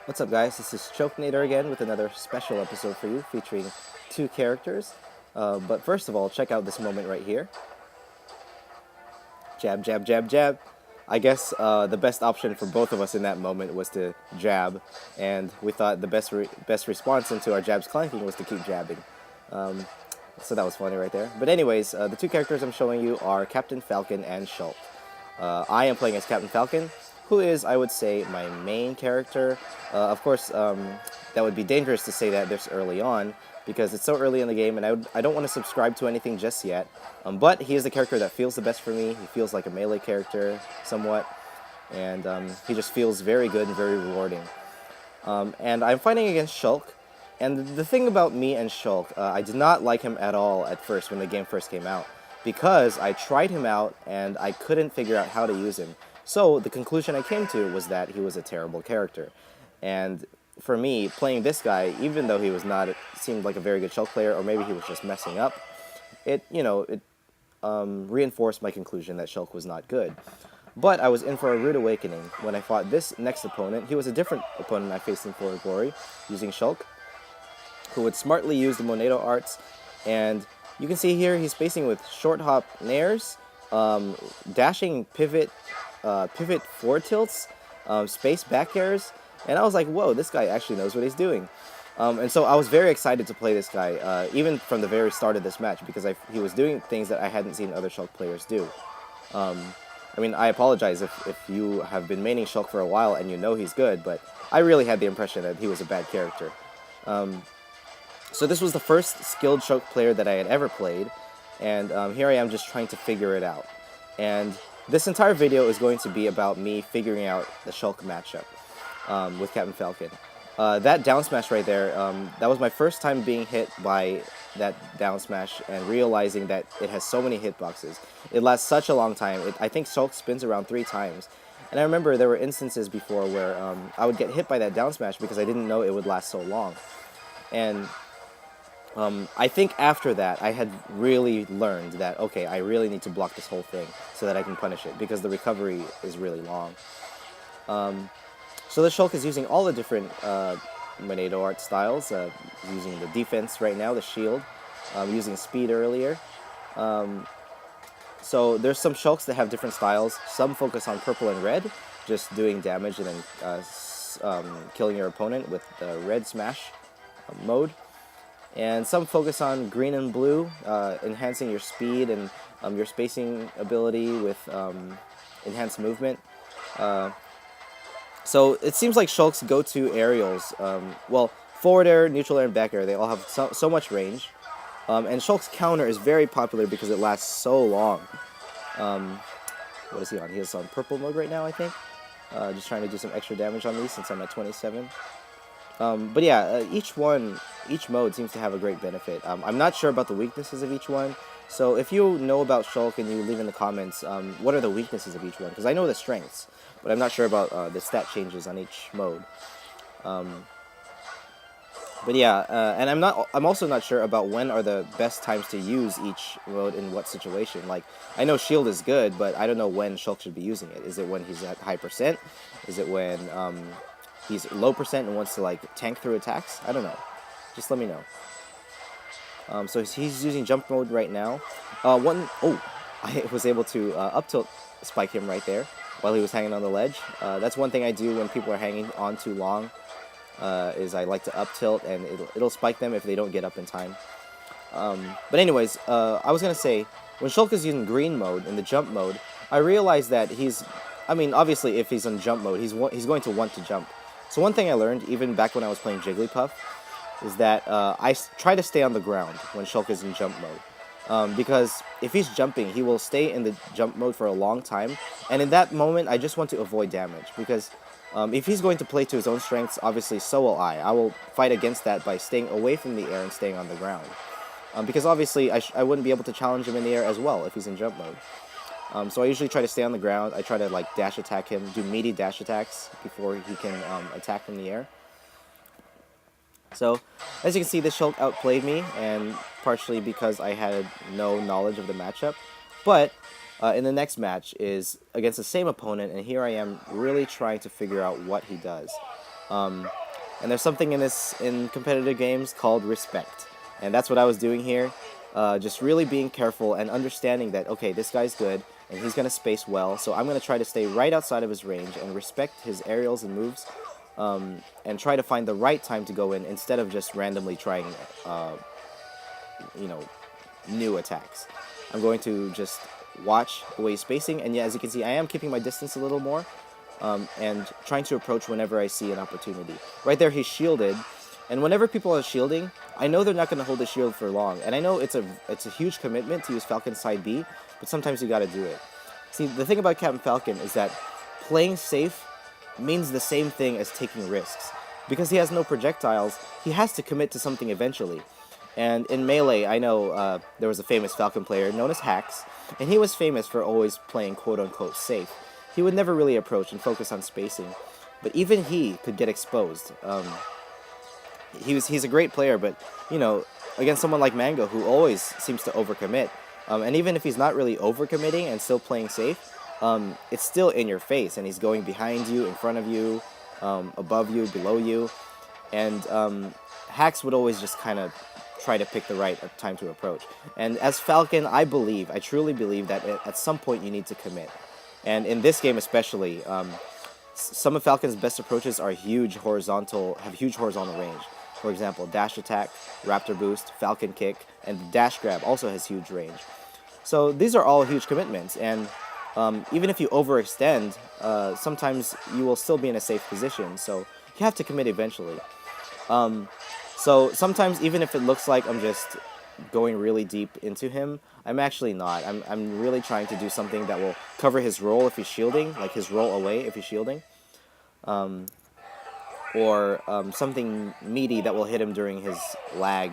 What's up, guys? This is Choknater again with another special episode for you featuring two characters. But first of all, check out this moment right here. Jab, jab, jab, jab. I guess the best option for both of us in that moment was to jab, and we thought the best response into our jabs clanking was to keep jabbing. So that was funny right there. But anyways, the two characters I'm showing you are Captain Falcon and Shulk. I am playing as Captain Falcon, who is, I would say, my main character. Of course, that would be dangerous to say that this early on, because it's so early in the game, and I don't want to subscribe to anything just yet. But he is the character that feels the best for me. He feels like a melee character, somewhat, and he just feels very good and very rewarding. And I'm fighting against Shulk, and the thing about me and Shulk, I did not like him at all at first when the game first came out, because I tried him out and I couldn't figure out how to use him. So the conclusion I came to was that he was a terrible character. And for me, playing this guy, even though he was not, it seemed like a very good Shulk player, or maybe he was just messing up, it reinforced my conclusion that Shulk was not good. But I was in for a rude awakening when I fought this next opponent. He was a different opponent I faced in For Glory, using Shulk, who would smartly use the Monado arts. And you can see here he's spacing with short hop nairs, dashing pivot forward tilts, space back airs, and I was like, whoa, this guy actually knows what he's doing. And so I was very excited to play this guy, even from the very start of this match, because he was doing things that I hadn't seen other Shulk players do. I mean, I apologize if you have been maining Shulk for a while and you know he's good, but I really had the impression that he was a bad character. So this was the first skilled Shulk player that I had ever played, and here I am just trying to figure it out. And this entire video is going to be about me figuring out the Shulk matchup with Captain Falcon. That down smash right there, that was my first time being hit by that down smash and realizing that it has so many hitboxes. It lasts such a long time. I think Shulk spins around 3 times. And I remember there were instances before where I would get hit by that down smash because I didn't know it would last so long. And I think after that, I had really learned that, okay, I really need to block this whole thing so that I can punish it, because the recovery is really long. So the Shulk is using all the different Monado art styles, using the defense right now, the shield, using speed earlier. So there's some Shulks that have different styles. Some focus on purple and red, just doing damage and then killing your opponent with the red smash mode. And some focus on green and blue, enhancing your speed and your spacing ability with enhanced movement. So it seems like Shulk's go-to aerials, well, forward air, neutral air, and back air, they all have so much range. And Shulk's counter is very popular because it lasts so long. What is he on? He is on purple mode right now, I think. Just trying to do some extra damage on these since I'm at 27. But yeah, each mode seems to have a great benefit. I'm not sure about the weaknesses of each one, so if you know about Shulk and you leave in the comments, what are the weaknesses of each one? Because I know the strengths, but I'm not sure about the stat changes on each mode. But yeah, and I'm also not sure about when are the best times to use each mode in what situation. Like, I know shield is good, but I don't know when Shulk should be using it. Is it when he's at high percent? Is it when he's low percent and wants to like tank through attacks? I don't know. Just let me know. So he's using jump mode right now. I was able to up tilt spike him right there while he was hanging on the ledge. That's one thing I do when people are hanging on too long. Is I like to up tilt, and it'll spike them if they don't get up in time. But anyways, I was gonna say, when Shulk is using green mode in the jump mode, I realized that obviously if he's on jump mode, he's going to want to jump. So one thing I learned, even back when I was playing Jigglypuff, is that I try to stay on the ground when Shulk is in jump mode. Because if he's jumping, he will stay in the jump mode for a long time, and in that moment, I just want to avoid damage, because if he's going to play to his own strengths, obviously so will I. I will fight against that by staying away from the air and staying on the ground. Because obviously I wouldn't be able to challenge him in the air as well if he's in jump mode. So I usually try to stay on the ground. I try to like dash attack him, do meaty dash attacks before he can attack from the air. So as you can see, this Shulk outplayed me, and partially because I had no knowledge of the matchup. But in the next match is against the same opponent, and here I am really trying to figure out what he does. And there's something in competitive games called respect, and that's what I was doing here. Just really being careful and understanding that, okay, this guy's good and he's gonna space well, so I'm gonna try to stay right outside of his range and respect his aerials and moves, and try to find the right time to go in instead of just randomly trying, you know, new attacks. I'm going to just watch the way he's spacing, and yeah, as you can see, I am keeping my distance a little more, and trying to approach whenever I see an opportunity. Right there, he's shielded, and whenever people are shielding, I know they're not going to hold the shield for long, and I know it's a huge commitment to use Falcon side B, but sometimes you got to do it. See, the thing about Captain Falcon is that playing safe means the same thing as taking risks. Because he has no projectiles, he has to commit to something eventually. And in Melee, I know there was a famous Falcon player known as Hax, and he was famous for always playing quote-unquote safe. He would never really approach and focus on spacing, but even he could get exposed. He's a great player, but, you know, against someone like Mango, who always seems to overcommit, and even if he's not really overcommitting and still playing safe, it's still in your face, and he's going behind you, in front of you, above you, below you, and Hax would always just kind of try to pick the right time to approach. And as Falcon, I truly believe that at some point you need to commit. And in this game especially, some of Falcon's best approaches are have huge horizontal range. For example, dash attack, raptor boost, falcon kick, and dash grab also has huge range. So these are all huge commitments, and even if you overextend, sometimes you will still be in a safe position, so you have to commit eventually. So sometimes, even if it looks like I'm just going really deep into him, I'm actually not. I'm really trying to do something that will cover his roll if he's shielding, like his roll away if he's shielding, or something meaty that will hit him during his lag,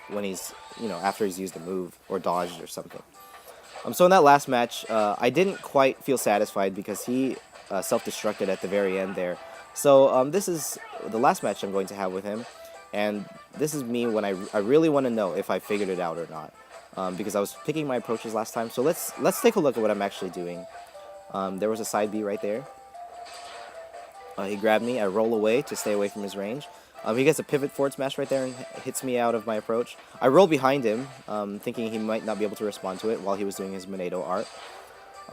when he's, you know, after he's used a move or dodged or something. So in that last match, I didn't quite feel satisfied because he self-destructed at the very end there. So this is the last match I'm going to have with him, and this is me when I really want to know if I figured it out or not, because I was picking my approaches last time. So let's take a look at what I'm actually doing. There was a side B right there. He grabbed me. I roll away to stay away from his range. He gets a pivot forward smash right there and hits me out of my approach. I roll behind him, thinking he might not be able to respond to it while he was doing his Monado art.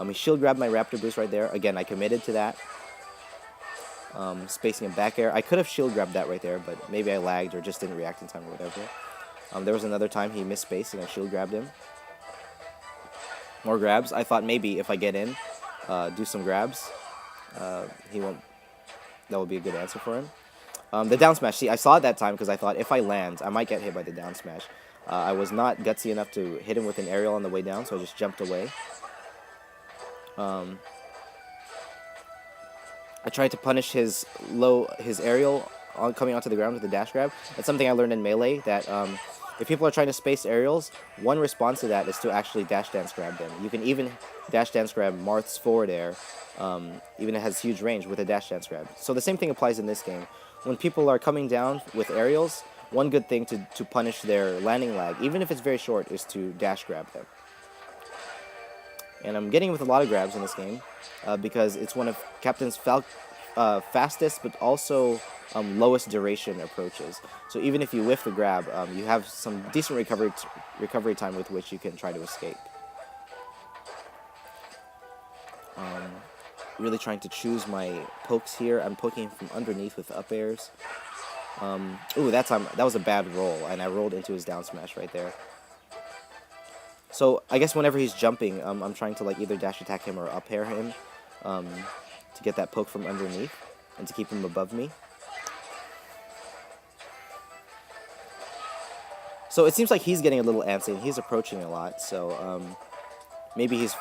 He shield grabbed my raptor boost right there. Again, I committed to that. Spacing and back air. I could have shield grabbed that right there, but maybe I lagged or just didn't react in time or whatever. There was another time he missed space and I shield grabbed him. More grabs. I thought maybe if I get in, do some grabs, he won't. That would be a good answer for him. The down smash. See, I saw it that time because I thought if I land, I might get hit by the down smash. I was not gutsy enough to hit him with an aerial on the way down, so I just jumped away. I tried to punish his aerial coming onto the ground with a dash grab. That's something I learned in Melee, that if people are trying to space aerials, one response to that is to actually dash dance grab them. You can even dash dance grab Marth's forward air, even it has huge range with a dash dance grab. So the same thing applies in this game. When people are coming down with aerials, one good thing to punish their landing lag, even if it's very short, is to dash grab them. And I'm getting with a lot of grabs in this game, because it's one of Captain's fastest but also lowest duration approaches. So even if you whiff the grab, you have some decent recovery time with which you can try to escape. Really trying to choose my pokes here. I'm poking from underneath with up airs. Ooh, that time that was a bad roll, and I rolled into his down smash right there. So I guess whenever he's jumping, I'm trying to like either dash attack him or up air him, to get that poke from underneath and to keep him above me. So it seems like he's getting a little antsy and he's approaching a lot. So maybe he's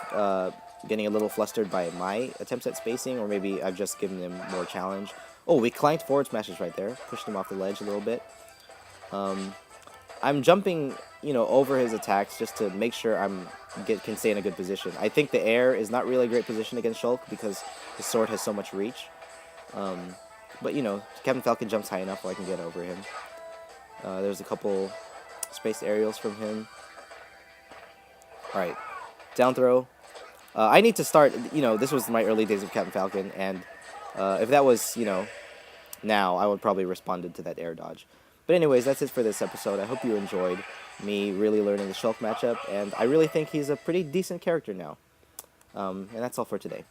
getting a little flustered by my attempts at spacing, or maybe I've just given him more challenge. Oh, we clanked forward smashes right there, pushed him off the ledge a little bit. I'm jumping, you know, over his attacks just to make sure can stay in a good position. I think the air is not really a great position against Shulk because his sword has so much reach. But you know, Captain Falcon jumps high enough where I can get over him. There's a couple spaced aerials from him. Alright, down throw. I need to start, you know, this was my early days of Captain Falcon, and if that was, you know, now, I would probably responded to that air dodge. But anyways, that's it for this episode. I hope you enjoyed me really learning the Shulk matchup, and I really think he's a pretty decent character now. And that's all for today.